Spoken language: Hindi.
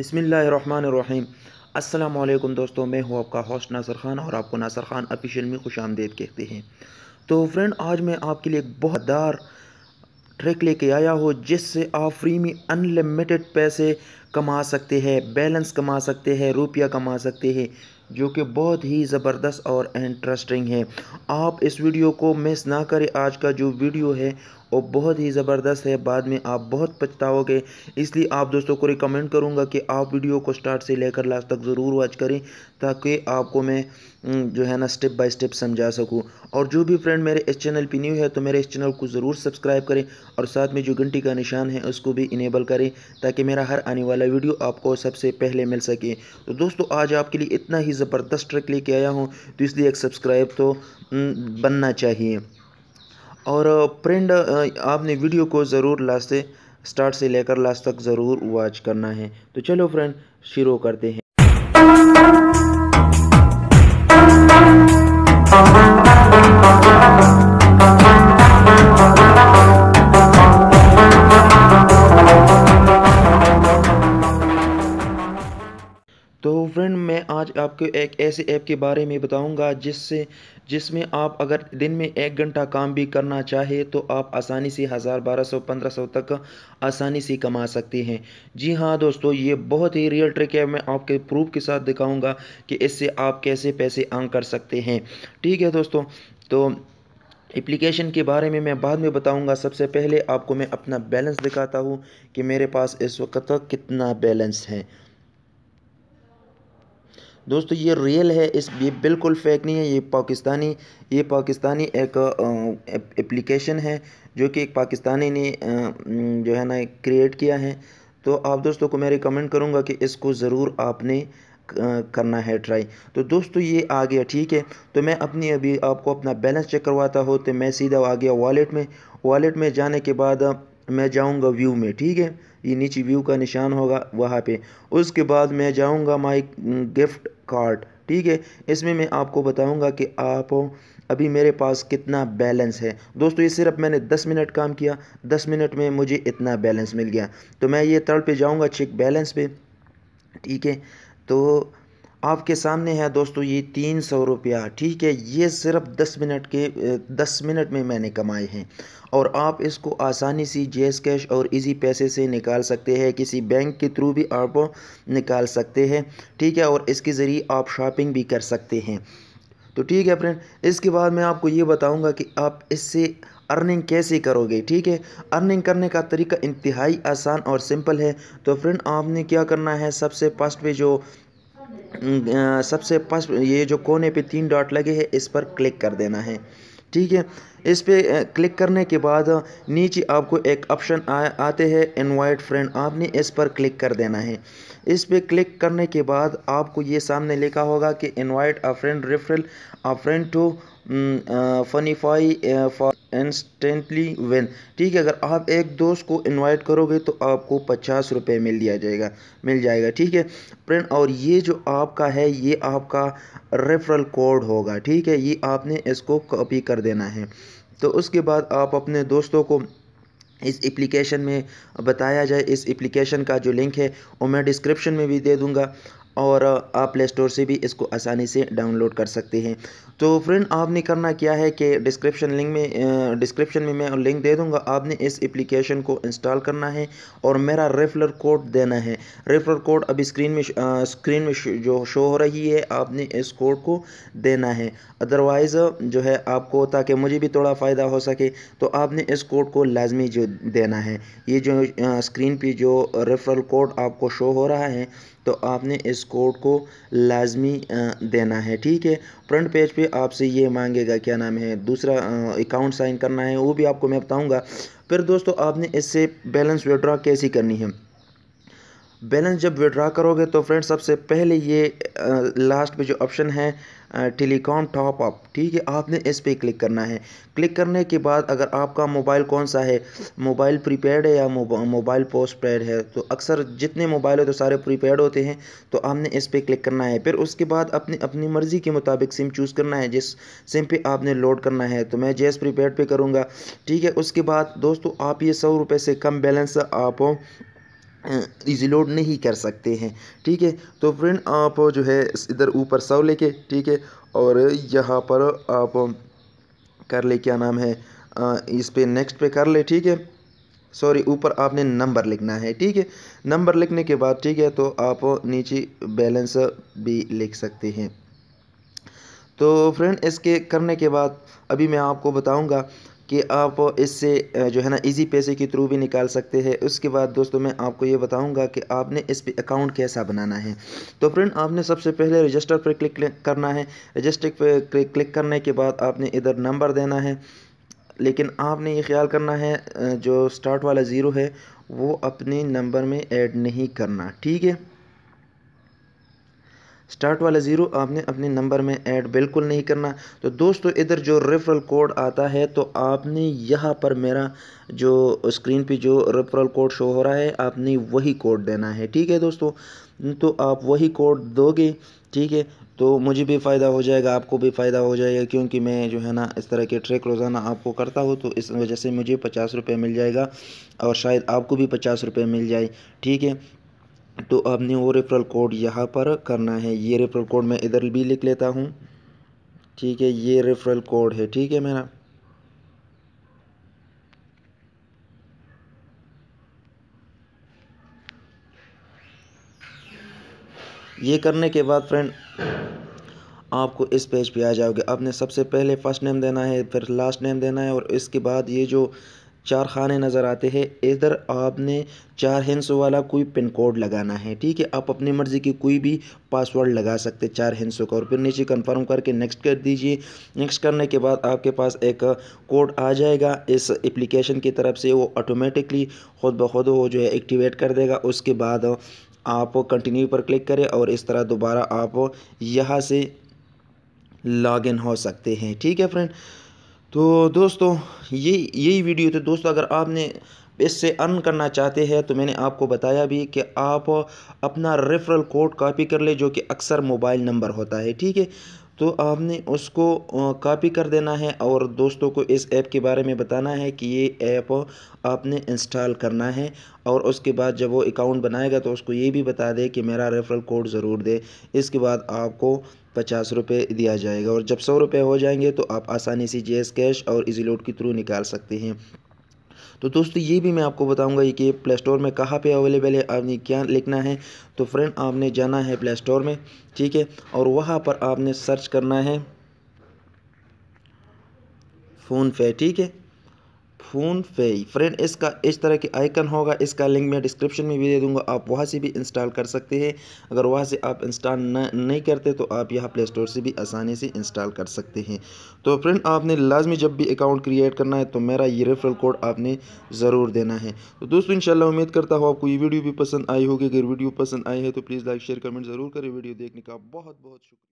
बिस्मिल्लाहिर्रहमानिर्रहीम। अस्सलामुअलैकुम दोस्तों, मैं हूं आपका होस्ट नासर खान और आपको नासर खान ऑफिशियल में खुशामदीद कहते हैं। तो फ्रेंड, आज मैं आपके लिए एक बहुत मज़ेदार ट्रिक लेके आया हूँ जिससे आप फ्री में अनलिमिटेड पैसे कमा सकते हैं, बैलेंस कमा सकते हैं, रुपया कमा सकते हैं, जो कि बहुत ही ज़बरदस्त और इंटरेस्टिंग है। आप इस वीडियो को मिस ना करें। आज का जो वीडियो है वो बहुत ही ज़बरदस्त है, बाद में आप बहुत पछताओगे। इसलिए आप दोस्तों को रिकमेंड करूंगा कि आप वीडियो को स्टार्ट से लेकर लास्ट तक ज़रूर वॉच करें, ताकि आपको मैं जो है ना स्टेप बाय स्टेप समझा सकूं। और जो भी फ्रेंड मेरे इस चैनल पे न्यू है तो मेरे इस चैनल को ज़रूर सब्सक्राइब करें और साथ में जो घंटी का निशान है उसको भी इनेबल करें, ताकि मेरा हर आने वाला वीडियो आपको सबसे पहले मिल सके। तो दोस्तों, आज आपके लिए इतना ही ज़बरदस्त ट्रिक लेके आया हूँ, तो इसलिए एक सब्सक्राइब तो बनना चाहिए। और फ्रेंड, आपने वीडियो को ज़रूर लास्ट से स्टार्ट से लेकर लास्ट तक ज़रूर वॉच करना है। तो चलो फ्रेंड, शुरू करते हैं। तो फ्रेंड, मैं आज आपको एक ऐसे ऐप के बारे में बताऊंगा जिसमें आप अगर दिन में 1 घंटा काम भी करना चाहे तो आप आसानी से 1000, 1200, 1500 तक आसानी से कमा सकते हैं। जी हाँ दोस्तों, ये बहुत ही रियल ट्रिक है। मैं आपके प्रूफ के साथ दिखाऊंगा कि इससे आप कैसे पैसे अर्न कर सकते हैं। ठीक है दोस्तों, तो एप्लीकेशन के बारे में मैं बाद में बताऊंगा। सबसे पहले आपको मैं अपना बैलेंस दिखाता हूँ कि मेरे पास इस वक्त तक कितना बैलेंस है। दोस्तों, ये रियल है, ये बिल्कुल फेक नहीं है। ये पाकिस्तानी एक एप्लीकेशन है, जो कि एक पाकिस्तानी ने जो है ना क्रिएट किया है। तो आप दोस्तों को मैं रिकमेंड करूंगा कि इसको ज़रूर आपने करना है ट्राई। तो दोस्तों, ये आ गया। ठीक है, तो मैं अभी आपको अपना बैलेंस चेक करवाता हूँ। तो मैं सीधा आ गया वॉलेट में जाने के बाद मैं जाऊँगा व्यू में। ठीक है, ये नीचे व्यू का निशान होगा वहाँ पे। उसके बाद मैं जाऊँगा माई गिफ्ट कार्ड। ठीक है, इसमें मैं आपको बताऊँगा कि आप अभी मेरे पास कितना बैलेंस है। दोस्तों, ये सिर्फ मैंने 10 मिनट काम किया, 10 मिनट में मुझे इतना बैलेंस मिल गया। तो मैं ये तर्ड पे जाऊँगा, चेक बैलेंस पे। ठीक है, तो आपके सामने है दोस्तों ये 300 रुपया। ठीक है, ये सिर्फ 10 मिनट में मैंने कमाए हैं। और आप इसको आसानी से जेस कैश और इजी पैसे से निकाल सकते हैं, किसी बैंक के थ्रू भी आप निकाल सकते हैं। ठीक है, और इसके ज़रिए आप शॉपिंग भी कर सकते हैं। तो ठीक है फ्रेंड, इसके बाद मैं आपको ये बताऊंगा कि आप इससे अर्निंग कैसे करोगे। ठीक है, अर्निंग करने का तरीका इंतहाई आसान और सिंपल है। तो फ्रेंड, आपने क्या करना है, सबसे फर्स्ट पे जो सबसे फर्स्ट ये जो कोने पे 3 डॉट लगे हैं, इस पर क्लिक कर देना है। ठीक है, इस पे क्लिक करने के बाद नीचे आपको एक ऑप्शन आते हैं इनवाइट फ्रेंड। आपने इस पर क्लिक कर देना है। इस पे क्लिक करने के बाद आपको ये सामने लिखा होगा कि invite a friend, referral a friend to Funify for instantly win. ठीक है, अगर आप एक दोस्त को इनवाइट करोगे तो आपको 50 रुपये मिल जाएगा। ठीक है फ्रेंड, और ये जो आपका है ये आपका रेफरल कोड होगा। ठीक है, ये आपने इसको कॉपी कर देना है। तो उसके बाद आप अपने दोस्तों को इस एप्लीकेशन में बताया जाए। इस एप्लीकेशन का जो लिंक है वो मैं डिस्क्रिप्शन में भी दे दूंगा, और आप प्ले स्टोर से भी इसको आसानी से डाउनलोड कर सकते हैं। तो फ्रेंड, आपने करना क्या है कि डिस्क्रिप्शन में मैं लिंक दे दूंगा। आपने इस एप्लीकेशन को इंस्टॉल करना है और मेरा रेफरल कोड देना है। रेफरल कोड अभी स्क्रीन में जो शो हो रही है, आपने इस कोड को देना है। अदरवाइज़ जो है आपको, ताकि मुझे भी थोड़ा फ़ायदा हो सके, तो आपने इस कोड को लाजमी जो देना है। ये जो स्क्रीन पे जो रेफरल कोड आपको शो हो रहा है, तो आपने इस कोड को लाजमी देना है। ठीक है, फ्रंट पेज पे आपसे ये मांगेगा, क्या नाम है, दूसरा अकाउंट साइन करना है, वो भी आपको मैं बताऊंगा। फिर दोस्तों, आपने इससे बैलेंस विड्रॉ कैसी करनी है। बैलेंस जब विड्रॉ करोगे तो फ्रेंड, सबसे पहले ये लास्ट पे जो ऑप्शन है टेलीकॉम टॉप अप। ठीक है, आपने इस पे क्लिक करना है। क्लिक करने के बाद अगर आपका मोबाइल कौन सा है, मोबाइल प्रीपेड है या मोबाइल पोस्ट पेड है, तो अक्सर जितने मोबाइल हो तो सारे प्रीपेड होते हैं, तो आपने इस पे क्लिक करना है। फिर उसके बाद अपनी अपनी मर्ज़ी के मुताबिक सिम चूज़ करना है, जिस सिम पे आपने लोड करना है। तो मैं जेस प्रीपेड पे करूँगा। ठीक है, उसके बाद दोस्तों, आप ये 100 रुपये से कम बैलेंस आप इजी लोड नहीं कर सकते हैं। ठीक है, तो फ्रेंड आप जो है इधर ऊपर 100 लेके, ठीक है, और यहाँ पर आप कर ले, क्या नाम है, इस पे नेक्स्ट पे कर ले। ठीक है, सॉरी, ऊपर आपने नंबर लिखना है। ठीक है, नंबर लिखने के बाद, ठीक है, तो आप नीचे बैलेंस भी लिख सकते हैं। तो फ्रेंड इसके करने के बाद अभी मैं आपको बताऊंगा कि आप इससे जो है ना इजी पैसे के थ्रू भी निकाल सकते हैं। उसके बाद दोस्तों मैं आपको ये बताऊंगा कि आपने इस पे अकाउंट कैसा बनाना है। तो फ्रेंड आपने सबसे पहले रजिस्टर पर क्लिक करना है। रजिस्टर पर क्लिक करने के बाद आपने इधर नंबर देना है, लेकिन आपने ये ख्याल करना है जो स्टार्ट वाला ज़ीरो है वो अपने नंबर में ऐड नहीं करना। ठीक है, स्टार्ट वाला ज़ीरो आपने अपने नंबर में ऐड बिल्कुल नहीं करना। तो दोस्तों इधर जो रेफरल कोड आता है, तो आपने यहाँ पर मेरा जो स्क्रीन पे जो रेफरल कोड शो हो रहा है, आपने वही कोड देना है। ठीक है दोस्तों, तो आप वही कोड दोगे। ठीक है, तो मुझे भी फ़ायदा हो जाएगा, आपको भी फ़ायदा हो जाएगा, क्योंकि मैं जो है ना इस तरह के ट्रैक रोज़ाना आपको करता हूँ, तो इस वजह से मुझे 50 रुपये मिल जाएगा और शायद आपको भी 50 रुपये मिल जाए। ठीक है, तो आपने वो रेफरल कोड यहाँ पर करना है। ये रेफरल कोड मैं इधर भी लिख लेता हूँ। ठीक है, ये रेफरल कोड है। ठीक है मेरा, ये करने के बाद फ्रेंड आपको इस पेज पे आ जाओगे। आपने सबसे पहले फर्स्ट नेम देना है, फिर लास्ट नेम देना है, और इसके बाद ये जो 4 खाने नज़र आते हैं, इधर आपने 4 हिंसों वाला कोई पिन कोड लगाना है। ठीक है, आप अपनी मर्ज़ी की कोई भी पासवर्ड लगा सकते 4 हिंसों का, और फिर नीचे कंफर्म करके नेक्स्ट कर दीजिए। नेक्स्ट करने के बाद आपके पास एक कोड आ जाएगा इस एप्लीकेशन की तरफ से, वो ऑटोमेटिकली खुद ब खुद वो जो है एक्टिवेट कर देगा। उसके बाद आप कंटिन्यू पर क्लिक करें और इस तरह दोबारा आप यहाँ से लॉगिन हो सकते हैं। ठीक है फ्रेंड, तो दोस्तों यही वीडियो थी दोस्तों। अगर आपने इससे अर्न करना चाहते हैं तो मैंने आपको बताया भी कि आप अपना रेफरल कोड कॉपी कर ले, जो कि अक्सर मोबाइल नंबर होता है। ठीक है, तो आपने उसको कॉपी कर देना है और दोस्तों को इस ऐप के बारे में बताना है कि ये ऐप आपने इंस्टॉल करना है, और उसके बाद जब वो अकाउंट बनाएगा तो उसको ये भी बता दे कि मेरा रेफरल कोड ज़रूर दे। इसके बाद आपको 50 रुपये दिया जाएगा, और जब 100 रुपये हो जाएंगे तो आप आसानी से जेएस कैश और इजी लोड के थ्रू निकाल सकते हैं। तो दोस्तों ये भी मैं आपको बताऊंगा कि प्ले स्टोर में कहाँ पे अवेलेबल है, आपने क्या लिखना है। तो फ्रेंड आपने जाना है प्ले स्टोर में। ठीक है, और वहाँ पर आपने सर्च करना है फ़ोन पे। ठीक है, फ़ोन पे फ्रेंड इसका इस तरह के आइकन होगा, इसका लिंक मैं डिस्क्रिप्शन में भी दे दूंगा, आप वहां से भी इंस्टॉल कर सकते हैं। अगर वहां से आप इंस्टॉल नहीं करते तो आप यहां प्ले स्टोर से भी आसानी से इंस्टॉल कर सकते हैं। तो फ्रेंड आपने लाजमी जब भी अकाउंट क्रिएट करना है तो मेरा ये रेफरल कोड आपने ज़रूर देना है। तो दोस्तों इंशाल्लाह उम्मीद करता हूँ आपको ये वीडियो भी पसंद आई होगी। अगर वीडियो पसंद आई है तो प्लीज़ लाइक शेयर कमेंट ज़रूर करें। वीडियो देखने का बहुत बहुत शुक्रिया।